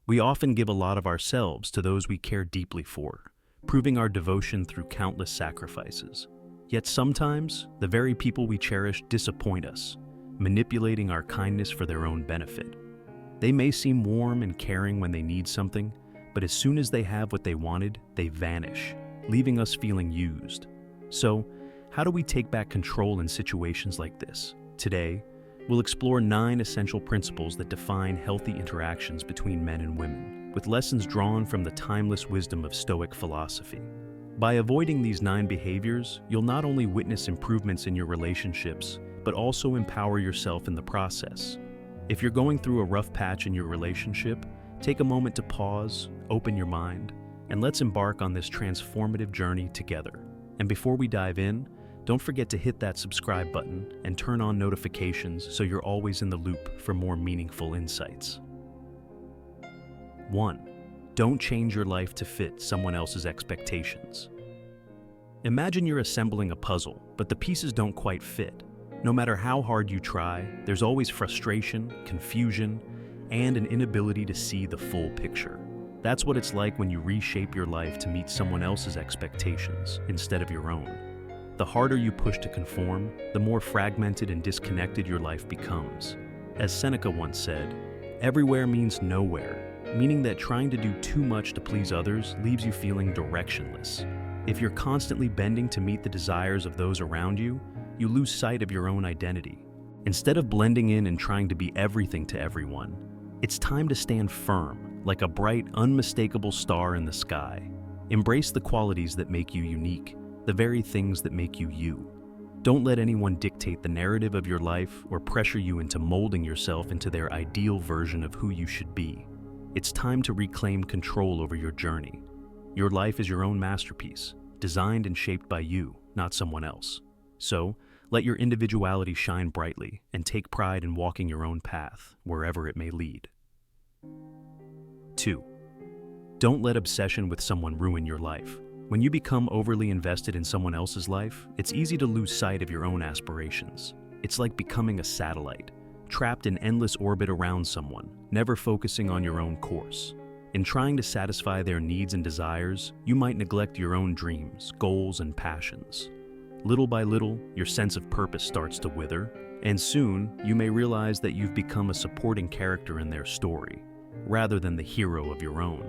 We often give a lot of ourselves to those we care deeply for, proving our devotion through countless sacrifices. Yet sometimes, the very people we cherish disappoint us, manipulating our kindness for their own benefit. They may seem warm and caring when they need something, but as soon as they have what they wanted, they vanish, leaving us feeling used. So, how do we take back control in situations like this? Today, we'll explore 9 essential principles that define healthy interactions between men and women, with lessons drawn from the timeless wisdom of Stoic philosophy. By avoiding these 9 behaviors, you'll not only witness improvements in your relationships, but also empower yourself in the process. If you're going through a rough patch in your relationship, take a moment to pause, open your mind, and let's embark on this transformative journey together. And before we dive in, don't forget to hit that subscribe button and turn on notifications so you're always in the loop for more meaningful insights. 1. Don't change your life to fit someone else's expectations. Imagine you're assembling a puzzle, but the pieces don't quite fit. No matter how hard you try, there's always frustration, confusion, and an inability to see the full picture. That's what it's like when you reshape your life to meet someone else's expectations instead of your own. The harder you push to conform, the more fragmented and disconnected your life becomes. As Seneca once said, "Everywhere means nowhere," meaning that trying to do too much to please others leaves you feeling directionless. If you're constantly bending to meet the desires of those around you, you lose sight of your own identity. Instead of blending in and trying to be everything to everyone, it's time to stand firm, like a bright, unmistakable star in the sky. Embrace the qualities that make you unique, the very things that make you you. Don't let anyone dictate the narrative of your life or pressure you into molding yourself into their ideal version of who you should be. It's time to reclaim control over your journey. Your life is your own masterpiece, designed and shaped by you, not someone else. So, let your individuality shine brightly and take pride in walking your own path, wherever it may lead. 2. Don't let obsession with someone ruin your life. When you become overly invested in someone else's life, it's easy to lose sight of your own aspirations. It's like becoming a satellite, trapped in endless orbit around someone, never focusing on your own course. In trying to satisfy their needs and desires, you might neglect your own dreams, goals, and passions. Little by little, your sense of purpose starts to wither, and soon you may realize that you've become a supporting character in their story, rather than the hero of your own.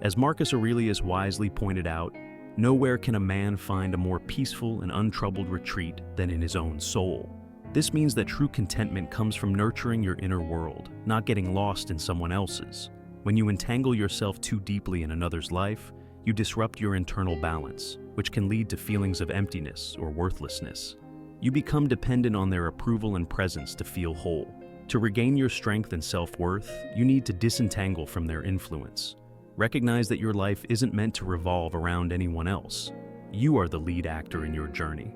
As Marcus Aurelius wisely pointed out, nowhere can a man find a more peaceful and untroubled retreat than in his own soul. This means that true contentment comes from nurturing your inner world, not getting lost in someone else's. When you entangle yourself too deeply in another's life, you disrupt your internal balance, which can lead to feelings of emptiness or worthlessness. You become dependent on their approval and presence to feel whole. To regain your strength and self-worth, you need to disentangle from their influence. Recognize that your life isn't meant to revolve around anyone else. You are the lead actor in your journey.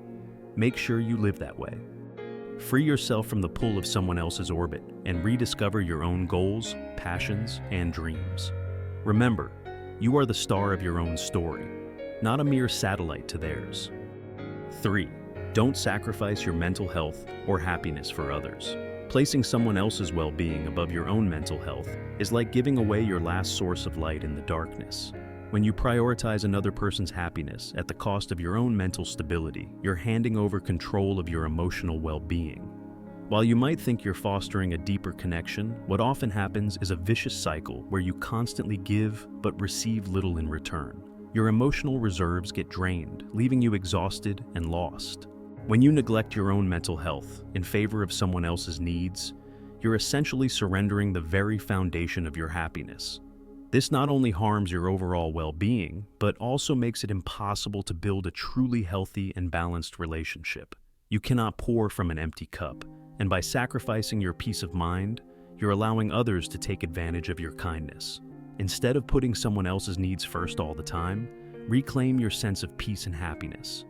Make sure you live that way. Free yourself from the pull of someone else's orbit and rediscover your own goals, passions, and dreams. Remember, you are the star of your own story, not a mere satellite to theirs. 3. Don't sacrifice your mental health or happiness for others. Placing someone else's well-being above your own mental health is like giving away your last source of light in the darkness. When you prioritize another person's happiness at the cost of your own mental stability, you're handing over control of your emotional well-being. While you might think you're fostering a deeper connection, what often happens is a vicious cycle where you constantly give but receive little in return. Your emotional reserves get drained, leaving you exhausted and lost. When you neglect your own mental health in favor of someone else's needs, you're essentially surrendering the very foundation of your happiness. This not only harms your overall well-being, but also makes it impossible to build a truly healthy and balanced relationship. You cannot pour from an empty cup, and by sacrificing your peace of mind, you're allowing others to take advantage of your kindness. Instead of putting someone else's needs first all the time, reclaim your sense of peace and happiness.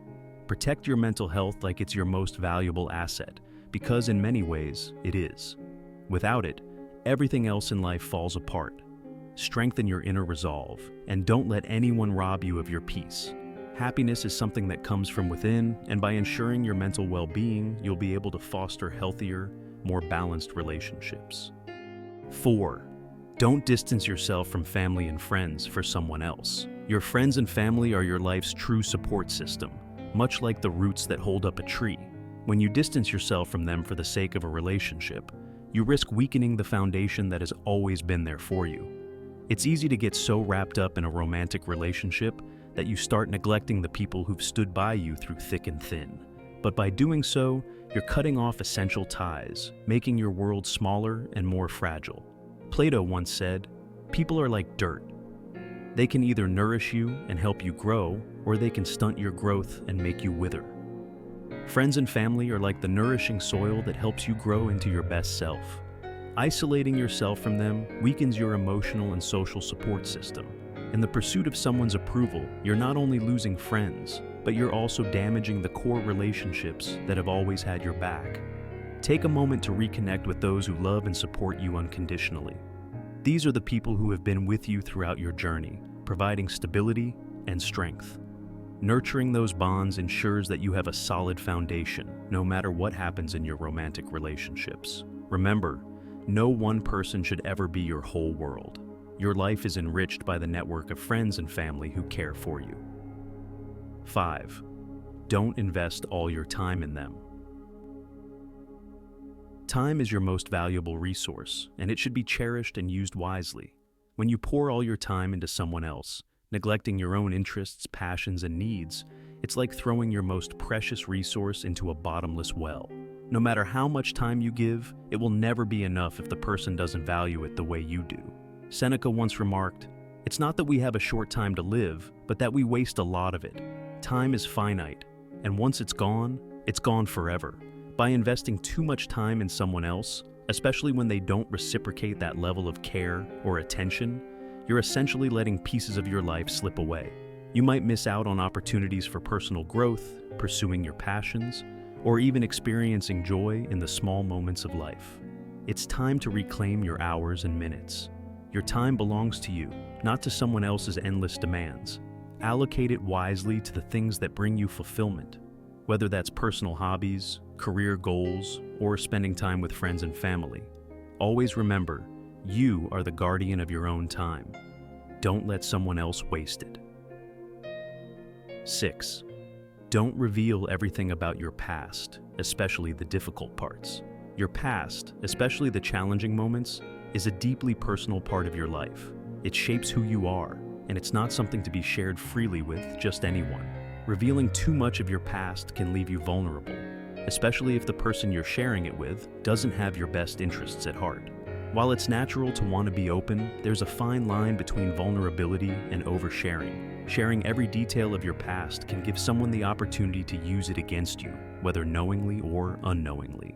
Protect your mental health like it's your most valuable asset, because in many ways, it is. Without it, everything else in life falls apart. Strengthen your inner resolve, and don't let anyone rob you of your peace. Happiness is something that comes from within, and by ensuring your mental well-being, you'll be able to foster healthier, more balanced relationships. 4. Don't distance yourself from family and friends for someone else. Your friends and family are your life's true support system, much like the roots that hold up a tree. When you distance yourself from them for the sake of a relationship, you risk weakening the foundation that has always been there for you. It's easy to get so wrapped up in a romantic relationship that you start neglecting the people who've stood by you through thick and thin. But by doing so, you're cutting off essential ties, making your world smaller and more fragile. Plato once said, "People are like dirt. They can either nourish you and help you grow, or they can stunt your growth and make you wither." Friends and family are like the nourishing soil that helps you grow into your best self. Isolating yourself from them weakens your emotional and social support system. In the pursuit of someone's approval, you're not only losing friends, but you're also damaging the core relationships that have always had your back. Take a moment to reconnect with those who love and support you unconditionally. These are the people who have been with you throughout your journey, providing stability and strength. Nurturing those bonds ensures that you have a solid foundation, no matter what happens in your romantic relationships. Remember, no one person should ever be your whole world. Your life is enriched by the network of friends and family who care for you. 5. Don't invest all your time in them. Time is your most valuable resource, and it should be cherished and used wisely. When you pour all your time into someone else, neglecting your own interests, passions, and needs, it's like throwing your most precious resource into a bottomless well. No matter how much time you give, it will never be enough if the person doesn't value it the way you do. Seneca once remarked, "It's not that we have a short time to live, but that we waste a lot of it. Time is finite, and once it's gone forever." By investing too much time in someone else, especially when they don't reciprocate that level of care or attention, you're essentially letting pieces of your life slip away. You might miss out on opportunities for personal growth, pursuing your passions, or even experiencing joy in the small moments of life. It's time to reclaim your hours and minutes. Your time belongs to you, not to someone else's endless demands. Allocate it wisely to the things that bring you fulfillment, whether that's personal hobbies, career goals, or spending time with friends and family. Always remember, you are the guardian of your own time. Don't let someone else waste it. 6. Don't reveal everything about your past, especially the difficult parts. Your past, especially the challenging moments, is a deeply personal part of your life. It shapes who you are, and it's not something to be shared freely with just anyone. Revealing too much of your past can leave you vulnerable, especially if the person you're sharing it with doesn't have your best interests at heart. While it's natural to want to be open, there's a fine line between vulnerability and oversharing. Sharing every detail of your past can give someone the opportunity to use it against you, whether knowingly or unknowingly.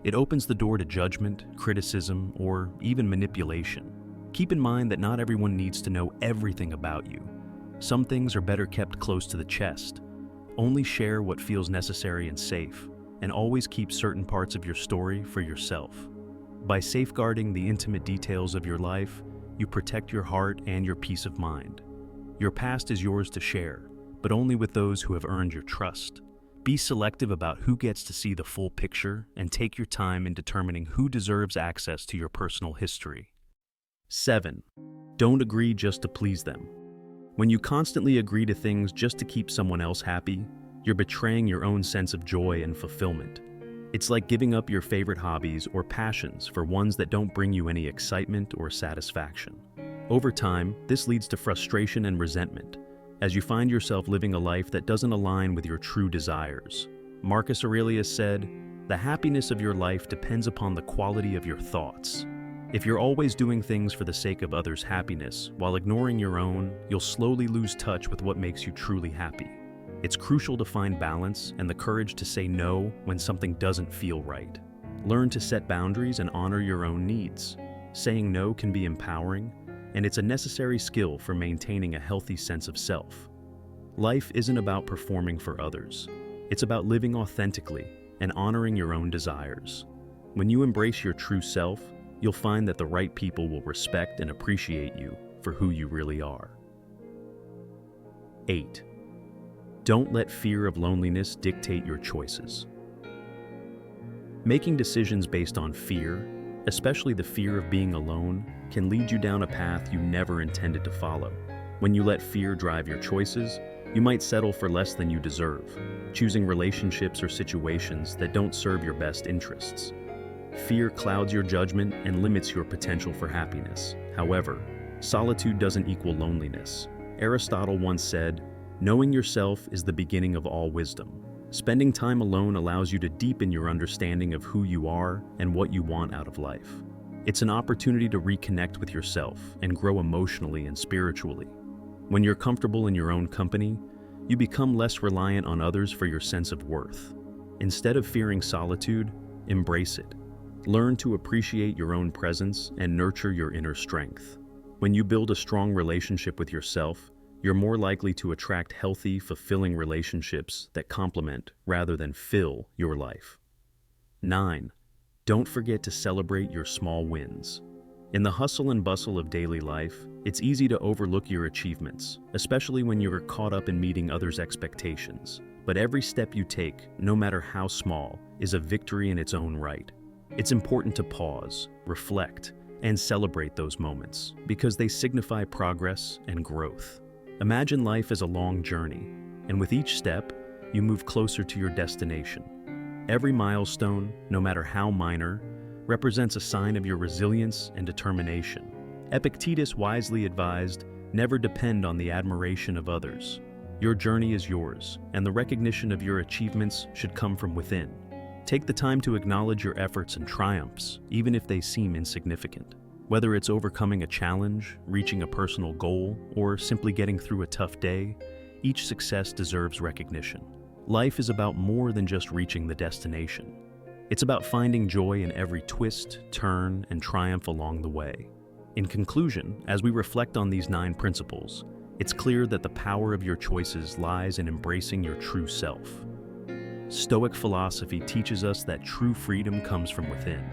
It opens the door to judgment, criticism, or even manipulation. Keep in mind that not everyone needs to know everything about you. Some things are better kept close to the chest. Only share what feels necessary and safe, and always keep certain parts of your story for yourself. By safeguarding the intimate details of your life, you protect your heart and your peace of mind. Your past is yours to share, but only with those who have earned your trust. Be selective about who gets to see the full picture, and take your time in determining who deserves access to your personal history. 7. Don't agree just to please them. When you constantly agree to things just to keep someone else happy, you're betraying your own sense of joy and fulfillment. It's like giving up your favorite hobbies or passions for ones that don't bring you any excitement or satisfaction. Over time, this leads to frustration and resentment, as you find yourself living a life that doesn't align with your true desires. Marcus Aurelius said, "The happiness of your life depends upon the quality of your thoughts." If you're always doing things for the sake of others' happiness while ignoring your own, you'll slowly lose touch with what makes you truly happy. It's crucial to find balance and the courage to say no when something doesn't feel right. Learn to set boundaries and honor your own needs. Saying no can be empowering, and it's a necessary skill for maintaining a healthy sense of self. Life isn't about performing for others. It's about living authentically and honoring your own desires. When you embrace your true self, you'll find that the right people will respect and appreciate you for who you really are. 8. Don't let fear of loneliness dictate your choices. Making decisions based on fear, especially the fear of being alone, can lead you down a path you never intended to follow. When you let fear drive your choices, you might settle for less than you deserve, choosing relationships or situations that don't serve your best interests. Fear clouds your judgment and limits your potential for happiness. However, solitude doesn't equal loneliness. Aristotle once said, "Knowing yourself is the beginning of all wisdom." Spending time alone allows you to deepen your understanding of who you are and what you want out of life. It's an opportunity to reconnect with yourself and grow emotionally and spiritually. When you're comfortable in your own company, you become less reliant on others for your sense of worth. Instead of fearing solitude, embrace it. Learn to appreciate your own presence and nurture your inner strength. When you build a strong relationship with yourself, you're more likely to attract healthy, fulfilling relationships that complement rather than fill your life. 9. Don't forget to celebrate your small wins. In the hustle and bustle of daily life, it's easy to overlook your achievements, especially when you're caught up in meeting others' expectations. But every step you take, no matter how small, is a victory in its own right. It's important to pause, reflect, and celebrate those moments because they signify progress and growth. Imagine life as a long journey, and with each step, you move closer to your destination. Every milestone, no matter how minor, represents a sign of your resilience and determination. Epictetus wisely advised, "Never depend on the admiration of others. Your journey is yours, and the recognition of your achievements should come from within." Take the time to acknowledge your efforts and triumphs, even if they seem insignificant. Whether it's overcoming a challenge, reaching a personal goal, or simply getting through a tough day, each success deserves recognition. Life is about more than just reaching the destination. It's about finding joy in every twist, turn, and triumph along the way. In conclusion, as we reflect on these 9 principles, it's clear that the power of your choices lies in embracing your true self. Stoic philosophy teaches us that true freedom comes from within,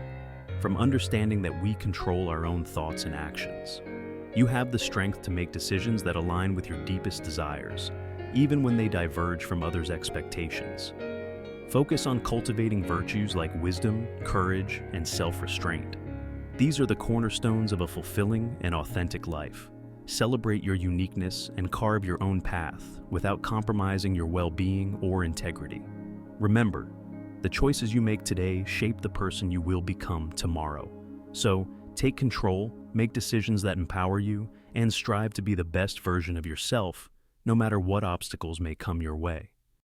from understanding that we control our own thoughts and actions. You have the strength to make decisions that align with your deepest desires, even when they diverge from others' expectations. Focus on cultivating virtues like wisdom, courage, and self-restraint. These are the cornerstones of a fulfilling and authentic life. Celebrate your uniqueness and carve your own path without compromising your well-being or integrity. Remember, the choices you make today shape the person you will become tomorrow. So, take control, make decisions that empower you, and strive to be the best version of yourself, no matter what obstacles may come your way.